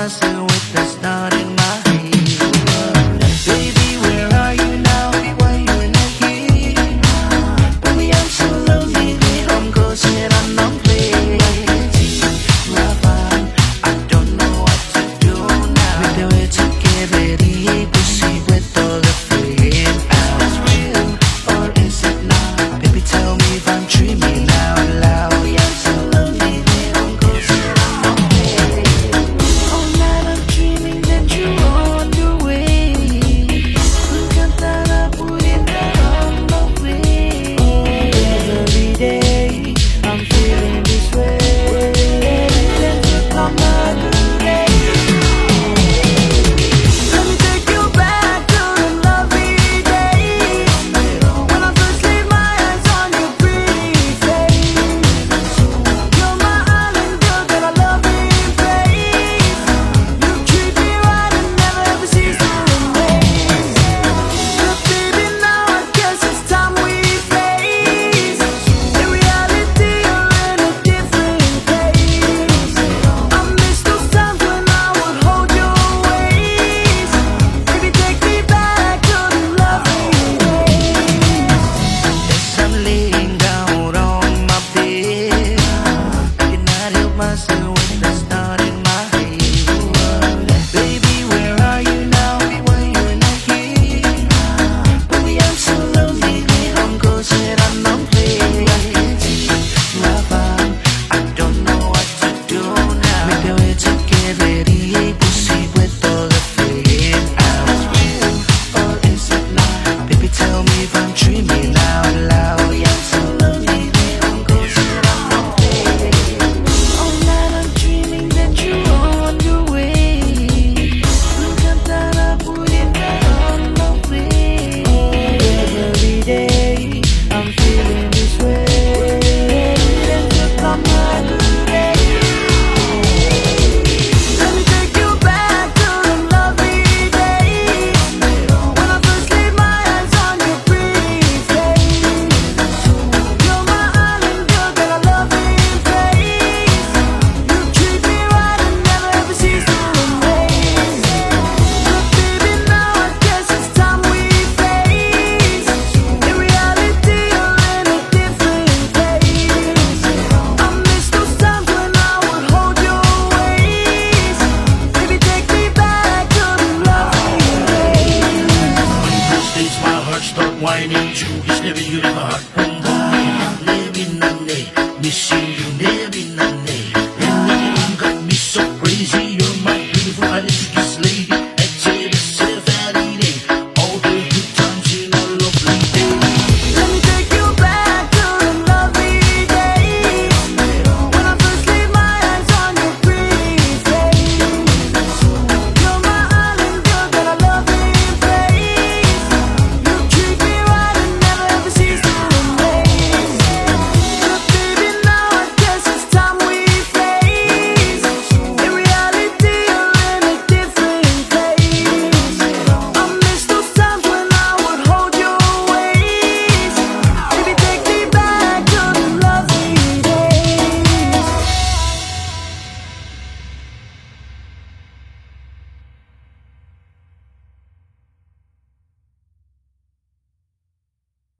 myself with the start in my head. Baby, where are you now? Why you're not here? Baby, I'm so lonely. I'm closing on no place. I don't know what to do now. With the way to get ready, proceed with all the freeing out. Is it real or is it not? Baby, tell me if I'm dreaming out loud. Baby, I'm so lonely. I'm closing on no place. All night I'm dreaming that you're on your way. Look at that, I put it down my way. Every day I'm feeling this way. Then you come my way. Let me take you back to the lovely days when I first laid my eyes on your pretty face. You're my island girl that I love and praise. You treat me right and never ever cease to amaze. But baby, now I guess it's time we face the reality you're in a different place. I miss those times when I would hold your waist. Baby, take me back to the lovely days. As I'm laying down on my bed, I cannot help myself with the